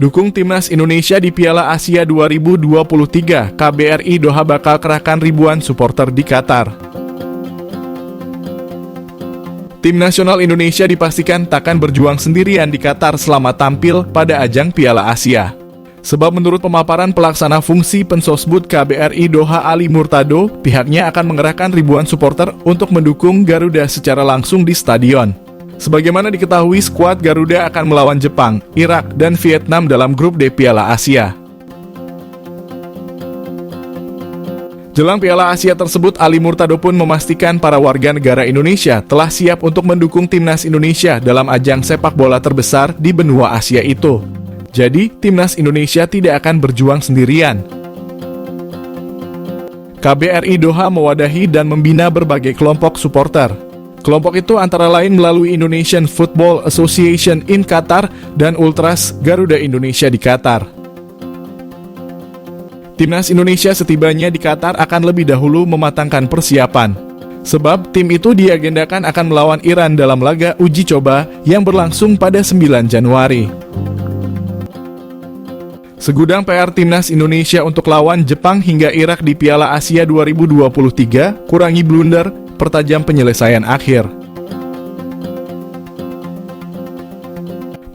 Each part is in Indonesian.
Dukung Timnas Indonesia di Piala Asia 2023, KBRI Doha bakal kerahkan ribuan supporter di Qatar. Tim nasional Indonesia dipastikan takkan berjuang sendirian di Qatar selama tampil pada ajang Piala Asia. Sebab menurut pemaparan pelaksana fungsi Pensosbud KBRI Doha Ali Murtado, pihaknya akan mengerahkan ribuan supporter untuk mendukung Garuda secara langsung di stadion. Sebagaimana diketahui, skuad Garuda akan melawan Jepang, Irak, dan Vietnam dalam grup D Piala Asia. Jelang Piala Asia tersebut, Ali Murtado pun memastikan para warga negara Indonesia telah siap untuk mendukung Timnas Indonesia dalam ajang sepak bola terbesar di benua Asia itu. Jadi, Timnas Indonesia tidak akan berjuang sendirian. KBRI Doha mewadahi dan membina berbagai kelompok supporter. Kelompok itu antara lain melalui Indonesian Football Association in Qatar dan Ultras Garuda Indonesia di Qatar. Timnas Indonesia setibanya di Qatar akan lebih dahulu mematangkan persiapan. Sebab tim itu diagendakan akan melawan Iran dalam laga uji coba yang berlangsung pada 9 Januari. Segudang PR Timnas Indonesia untuk lawan Jepang hingga Irak di Piala Asia 2023, kurangi blunder, pertajam penyelesaian akhir.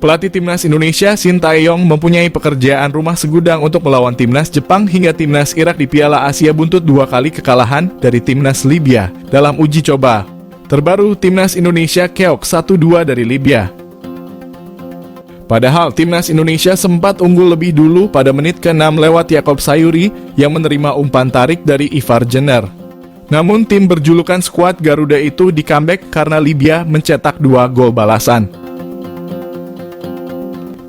Pelatih Timnas Indonesia Shin Tae-yong mempunyai pekerjaan rumah segudang untuk melawan Timnas Jepang hingga Timnas Irak di Piala Asia buntut 2 kali kekalahan dari Timnas Libya dalam uji coba. Terbaru, Timnas Indonesia keok 1-2 dari Libya. Padahal Timnas Indonesia sempat unggul lebih dulu pada menit ke-6 lewat Yakob Sayuri yang menerima umpan tarik dari Ivar Jenner. Namun tim berjulukan skuad Garuda itu di comeback karena Libya mencetak 2 gol balasan.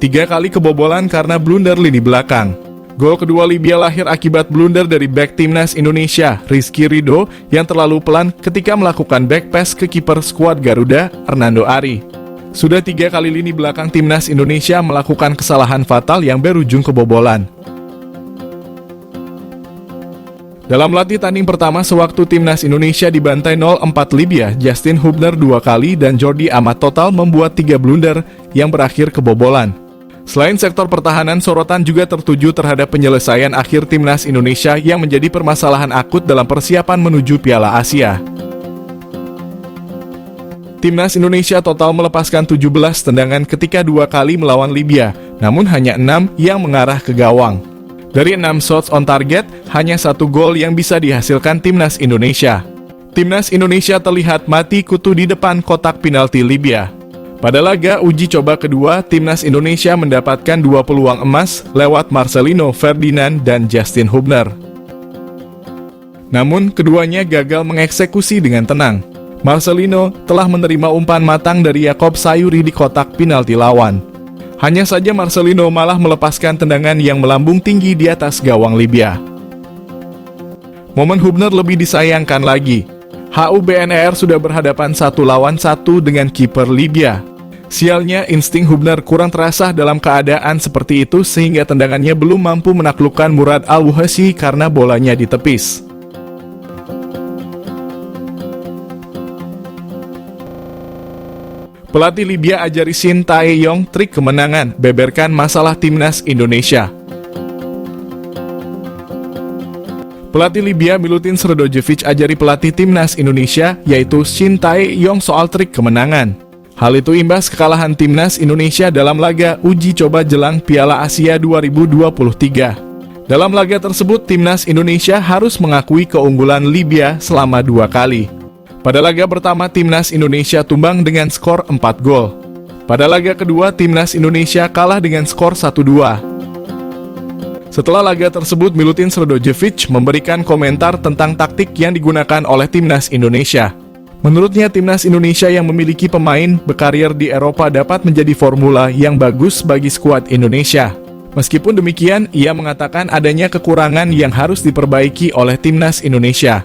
3 kali kebobolan karena blunder lini belakang. Gol kedua Libya lahir akibat blunder dari bek Timnas Indonesia, Rizky Ridho, yang terlalu pelan ketika melakukan back pass ke kiper skuad Garuda, Hernando Ari. Sudah 3 kali lini belakang Timnas Indonesia melakukan kesalahan fatal yang berujung kebobolan. Dalam latih tanding pertama sewaktu Timnas Indonesia dibantai 0-4 Libya, Justin Hubner 2 kali dan Jordi Amat total membuat 3 blunder yang berakhir kebobolan. Selain sektor pertahanan, sorotan juga tertuju terhadap penyelesaian akhir Timnas Indonesia yang menjadi permasalahan akut dalam persiapan menuju Piala Asia. Timnas Indonesia total melepaskan 17 tendangan ketika 2 kali melawan Libya, namun hanya 6 yang mengarah ke gawang. Dari 6 shots on target, hanya 1 gol yang bisa dihasilkan Timnas Indonesia. Timnas Indonesia terlihat mati kutu di depan kotak penalti Libya. Pada laga uji coba kedua, Timnas Indonesia mendapatkan 2 peluang emas lewat Marcelino Ferdinand dan Justin Hubner. Namun, keduanya gagal mengeksekusi dengan tenang. Marcelino telah menerima umpan matang dari Yakob Sayuri di kotak penalti lawan. Hanya saja Marcelino malah melepaskan tendangan yang melambung tinggi di atas gawang Libya. Momen Hubner lebih disayangkan lagi. HUBNR sudah berhadapan 1 lawan 1 dengan kiper Libya. Sialnya, insting Hubner kurang terasah dalam keadaan seperti itu sehingga tendangannya belum mampu menaklukkan Murad Al-Wuhasi karena bolanya ditepis. Pelatih Libya ajari Shin Tae-yong trik kemenangan, beberkan masalah Timnas Indonesia. Pelatih Libya Milutin Sredojevic ajari pelatih Timnas Indonesia, yaitu Shin Tae-yong soal trik kemenangan. Hal itu imbas kekalahan Timnas Indonesia dalam laga uji coba jelang Piala Asia 2023. Dalam laga tersebut, Timnas Indonesia harus mengakui keunggulan Libya selama 2 kali. Pada laga pertama, Timnas Indonesia tumbang dengan skor 4 gol. Pada laga kedua, Timnas Indonesia kalah dengan skor 1-2. Setelah laga tersebut, Milutin Sredojevic memberikan komentar tentang taktik yang digunakan oleh Timnas Indonesia. Menurutnya, Timnas Indonesia yang memiliki pemain berkarir di Eropa dapat menjadi formula yang bagus bagi skuad Indonesia. Meskipun demikian, ia mengatakan adanya kekurangan yang harus diperbaiki oleh Timnas Indonesia.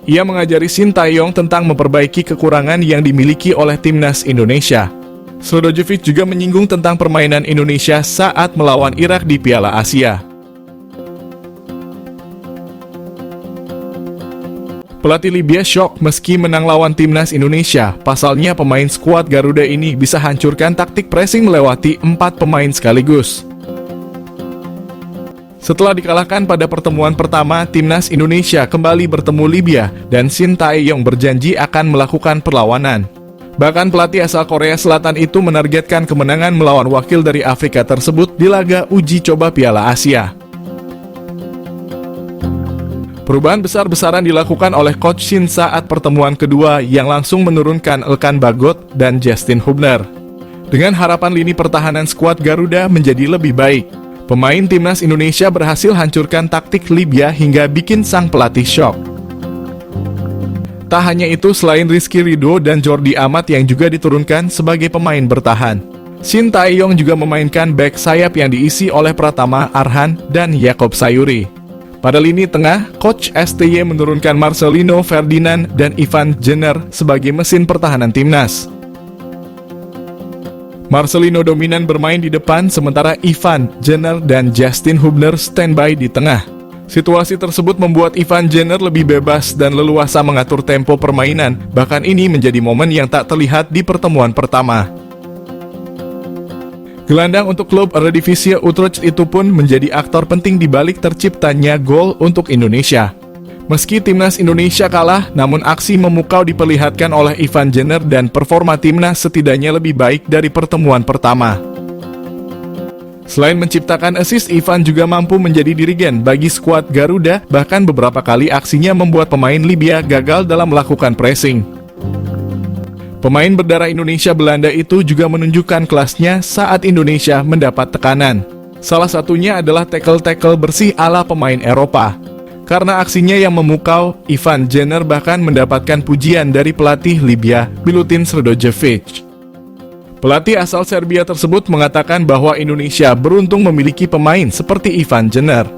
Ia mengajari Shin Tae-yong tentang memperbaiki kekurangan yang dimiliki oleh Timnas Indonesia. Sredojevic juga menyinggung tentang permainan Indonesia saat melawan Irak di Piala Asia. Pelatih Libya syok meski menang lawan timnas Indonesia. Pasalnya pemain skuad Garuda ini bisa hancurkan taktik pressing melewati 4 pemain sekaligus. Setelah dikalahkan pada pertemuan pertama, timnas Indonesia kembali bertemu Libya dan Shin Tae-yong berjanji akan melakukan perlawanan. Bahkan pelatih asal Korea Selatan itu menargetkan kemenangan melawan wakil dari Afrika tersebut di laga uji coba Piala Asia. Perubahan besar-besaran dilakukan oleh Coach Shin saat pertemuan kedua yang langsung menurunkan Elkan Bagot dan Justin Hubner. Dengan harapan lini pertahanan skuad Garuda menjadi lebih baik, pemain timnas Indonesia berhasil hancurkan taktik Libya hingga bikin sang pelatih syok. Tak hanya itu, selain Rizky Ridho dan Jordi Amat yang juga diturunkan sebagai pemain bertahan, Shin Tae-yong juga memainkan back sayap yang diisi oleh Pratama Arhan dan Yakob Sayuri. Pada lini tengah, Coach STY menurunkan Marcelino Ferdinand dan Ivan Jenner sebagai mesin pertahanan timnas. Marcelino dominan bermain di depan, sementara Ivan Jenner dan Justin Hubner standby di tengah. Situasi tersebut membuat Ivan Jenner lebih bebas dan leluasa mengatur tempo permainan, bahkan ini menjadi momen yang tak terlihat di pertemuan pertama. Gelandang untuk klub Eredivisie Utrecht itu pun menjadi aktor penting di balik terciptanya gol untuk Indonesia. Meski timnas Indonesia kalah, namun aksi memukau diperlihatkan oleh Ivan Jenner dan performa timnas setidaknya lebih baik dari pertemuan pertama. Selain menciptakan assist, Ivan juga mampu menjadi dirigen bagi skuad Garuda, bahkan beberapa kali aksinya membuat pemain Libya gagal dalam melakukan pressing. Pemain berdarah Indonesia Belanda itu juga menunjukkan kelasnya saat Indonesia mendapat tekanan. Salah satunya adalah tackle-tackle bersih ala pemain Eropa. Karena aksinya yang memukau, Ivan Jenner bahkan mendapatkan pujian dari pelatih Libya, Milutin Sredojevic. Pelatih asal Serbia tersebut mengatakan bahwa Indonesia beruntung memiliki pemain seperti Ivan Jenner.